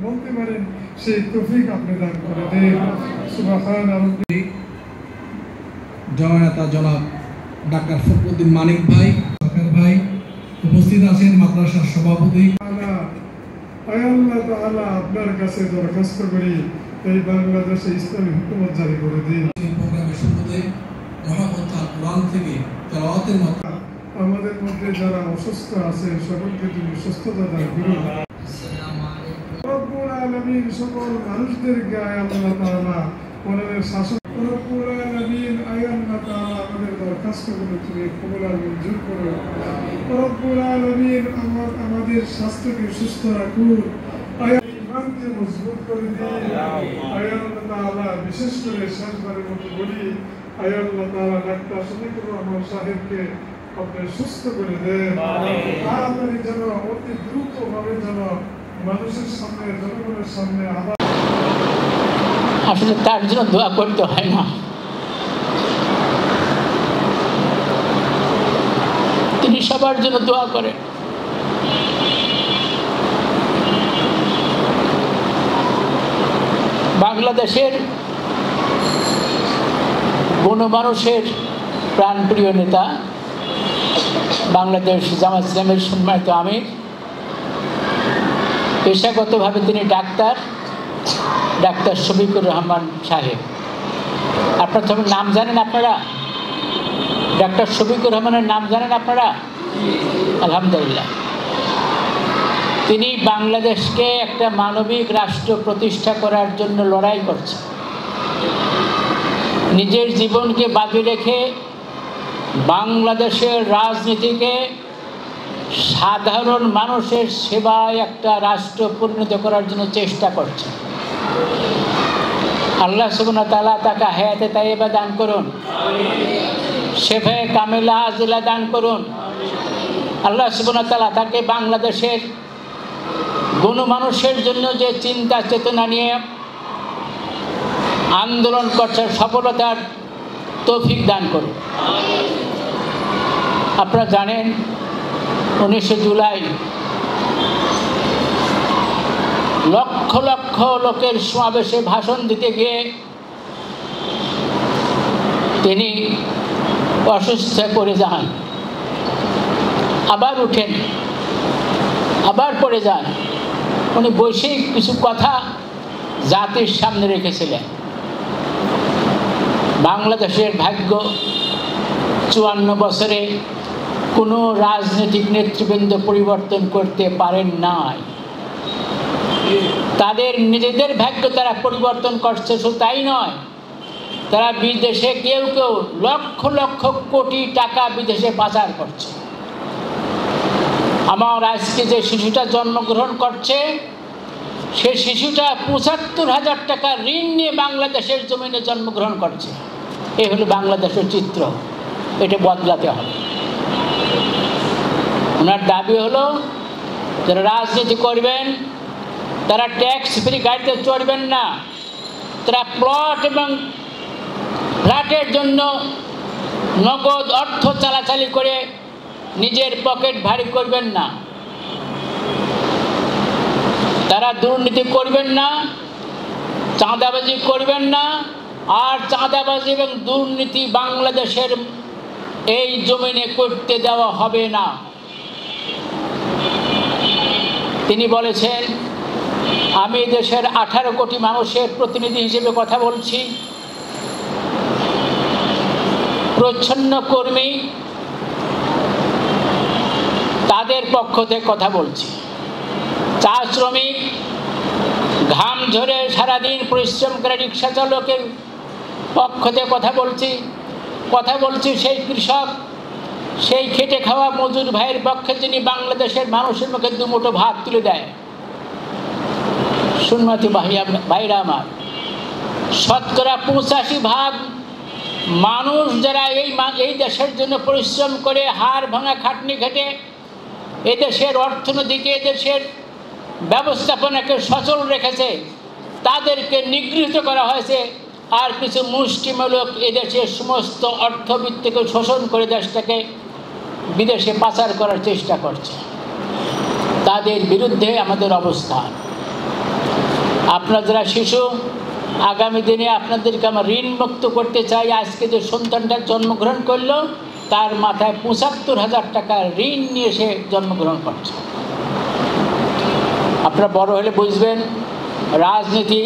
বলতে পারেন সেই তৌফিক আপনি দান করে দেন। সুবহান রাব্বি। জননেতা জনাব ডাক্তার ফখরুদ্দিন মানিক ভাই, সরকার ভাই, উপস্থিত আছেন মাদ্রাসার সভাপতি। আল্লাহ তাআলা আপনার কাছে দরখাস্ত করি এই বাংলাদেশে ইসলামী হুকুমত জারি করে দিন। এই প্রোগ্রামের শুরুতে মহাগ্রন্থ কোরআন থেকে তেলাওয়াতের মাধ্যমে আমাদের মধ্যে যারা অসুস্থ আছে সকলকে তুমি সুস্থতা দান করুন। রব্বুল আলামিন সকল মানুষদের গায়ে আল্লাহ তাআলা কোরআনের শাসন। রব্বুল আলামিন আল্লাহ তাআলা আমাদের দরখাস্তগুলো তুমি কবুল আর মঞ্জুর করো। রব্বুল আলামিন আমাদের স্বাস্থ্যকে সুস্থ রাখুন, ইমানকে মজবুত করে দিন। আল্লাহ তাআলা বিশেষ করে শেষবারের মতো বলি, আল্লাহ তাআলা ডাক্তার শফিকুর রহমান সাহেবকে আপনি সুস্থ করে দেন। তাড়াতাড়ি যেন অতি দ্রুতভাবে যেন মানুষের সামনে, জনগণের সামনে আবার আসলে তার জন্য দোয়া করতে হয় না, তিনি সবার জন্য দোয়া করেন। বাংলাদেশের গণমানুষের প্রাণপ্রিয় নেতা, বাংলাদেশ জামাত ইসলামের সম্মানিত আমির, পেশাগতভাবে তিনি ডাক্তার শফিকুর রহমান সাহেব। আপনার তো নাম জানেন আপনারা? ডাক্তার শফিকুর রহমানের নাম জানেন আপনারা? আলহামদুলিল্লাহ। তিনি বাংলাদেশকে একটা মানবিক রাষ্ট্র প্রতিষ্ঠা করার জন্য লড়াই করছেন। নিজের জীবনকে বাজি রেখে বাংলাদেশের রাজনীতিকে সাধারণ মানুষের সেবায় একটা রাষ্ট্র পরিণত করার জন্য চেষ্টা করছে। আল্লাহ সুবহানাহু ওয়া তাআলা তাকে হায়াতে তাইয়্যিবা দান করুন, শেফায়ে কামিলা আজিলা দান করুন। আল্লাহ সুবহানাহু ওয়া তাআলা তাকে বাংলাদেশের গণমানুষের জন্য যে চিন্তা চেতনা নিয়ে আন্দোলন করছে সফলতার তৌফিক দান করুন। আপনারা জানেন 19 জুলাই লক্ষ লক্ষ লোকের সমাবেশে ভাষণ দিতে গিয়ে তিনি অসুস্থ পড়ে যান, আবার উঠেন, আবার পড়ে যান। উনি বৈশ্বিক কিছু কথা জাতির সামনে রেখেছিলেন। বাংলাদেশের ভাগ্য 54 বছরে কোনো রাজনৈতিক নেতৃবৃন্দ পরিবর্তন করতে পারেন নাই। তাদের নিজেদের ভাগ্য তারা পরিবর্তন করছে, শুধু তাই নয়, তারা বিদেশে কেউ কেউ লক্ষ লক্ষ কোটি টাকা বিদেশে পাচার করছে। আমার আজকে যে শিশুটা জন্মগ্রহণ করছে, সে শিশুটা 75,000 টাকা ঋণ নিয়ে বাংলাদেশের জমিনে জন্মগ্রহণ করছে। এই হলো বাংলাদেশের চিত্র, এটা বদলাতে হবে। ওনার দাবি হলো যারা রাজনীতি করবেন তারা ট্যাক্স ফ্রি গাড়িতে চড়বেন না, তারা প্লট এবং ফ্ল্যাটের জন্য নগদ অর্থ চালাচালি করে নিজের পকেট ভারী করবেন না, তারা দুর্নীতি করবেন না, চাঁদাবাজি করবেন না। আর চাঁদাবাজি এবং দুর্নীতি বাংলাদেশের এই জমিনে করতে দেওয়া হবে না। তিনি বলেছেন, আমি দেশের 18 কোটি মানুষের প্রতিনিধি হিসেবে কথা বলছি, প্রচ্ছন্ন কর্মী তাদের পক্ষ থেকে কথা বলছি, চা শ্রমিক, ঘাম ঝরে সারাদিন পরিশ্রম করে রিক্সা চালকের পক্ষ থেকে কথা বলছি সেই কৃষক, সেই খেটে খাওয়া মজুর ভাইয়ের পক্ষে যিনি বাংলাদেশের মানুষের মুখে দুমুঠো ভাত তুলে দেয়। সুন্নতি ভাইরা আমার, শতকরা 85% মানুষ যারা এই দেশের জন্য পরিশ্রম করে হাড় ভাঙা খাটনি খেটে এদেশের অর্থনীতিকে, এদেশের ব্যবস্থাপনাকে সচল রেখেছে, তাদেরকে নিগৃহীত করা হয়েছে। আর কিছু মুষ্টিমূলক এদেশের সমস্ত অর্থবিত্তকে শোষণ করে দেশটাকে বিদেশে পাচার করার চেষ্টা করছে। তাদের বিরুদ্ধে আমাদের অবস্থান। আপনার যারা শিশু, আগামী দিনে আপনাদেরকে আমরা ঋণ মুক্ত করতে চাই। আজকে যে সন্তানটা জন্মগ্রহণ করলো তার মাথায় ৭৫,০০০ টাকা ঋণ নিয়ে সে জন্মগ্রহণ করছে। আপনারা বড় হলে বুঝবেন রাজনীতি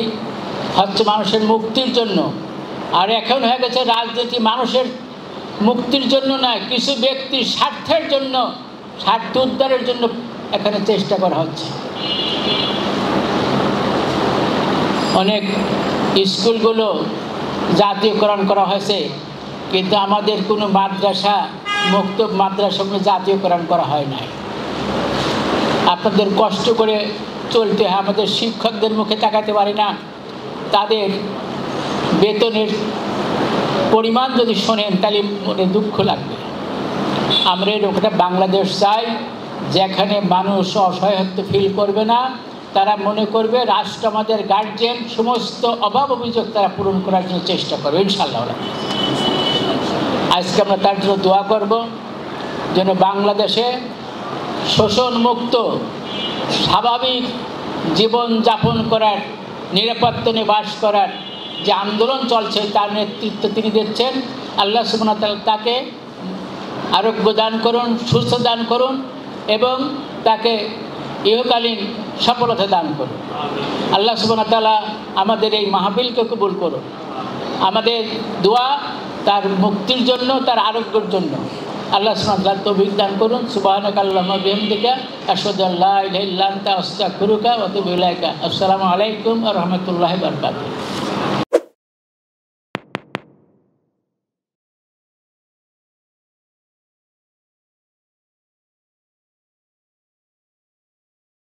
হচ্ছে মানুষের মুক্তির জন্য, আর এখন হয়ে গেছে রাজনীতি মানুষের মুক্তির জন্য নয়, কিছু ব্যক্তির স্বার্থের জন্য, স্বার্থ উদ্ধারের জন্য এখানে চেষ্টা করা হচ্ছে। অনেক স্কুলগুলো জাতীয়করণ করা হয়েছে, কিন্তু আমাদের কোনো মাদ্রাসা, মুক্তব মাদ্রাসাগুলো জাতীয়করণ করা হয় নাই। আপনাদের কষ্ট করে চলতে হয়। আমাদের শিক্ষকদের মুখে তাকাতে পারি না, তাদের বেতনের পরিমাণ যদি শোনেন তাহলে মনে দুঃখ লাগবে। আমরা এরকম একটা বাংলাদেশ চাই যেখানে মানুষ অসহায়ত্ব ফিল করবে না, তারা মনে করবে রাষ্ট্র আমাদের গার্জিয়ান, সমস্ত অভাব অভিযোগ তারা পূরণ করার জন্য চেষ্টা করবে ইনশাআল্লাহ। আজকে আমরা তার জন্য দোয়া করব যেন বাংলাদেশে শোষণমুক্ত স্বাভাবিক জীবন যাপন করার, নিরাপত্তা নিয়ে বাস করার যে আন্দোলন চলছে তার নেতৃত্ব তিনি দিচ্ছেন। আল্লাহ সুবহানাহু ওয়া তাআলা তাকে আরোগ্য দান করুন, সুস্থ দান করুন এবং তাকে ইহকালীন সফলতা দান করুন। আল্লাহ সুবহানাহু ওয়া তাআলা আমাদের এই মাহফিলকে কবুল করুন। আমাদের দোয়া তার মুক্তির জন্য, তার আরোগ্যের জন্য। আল্লাহ সুবহানাহু ওয়া তাআলা তৌফিক দান করুন। সুবহানাকাল্লাহুম্মা ওয়া বিহামদিকা আশহাদু আল্লা ইলাহা ইল্লা আনতা আস্তাগফিরুকা ওয়া আতুবু ইলাইকা। আসসালামু আলাইকুম ওয়া রাহমাতুল্লাহি ওয়া বারাকাতুহু।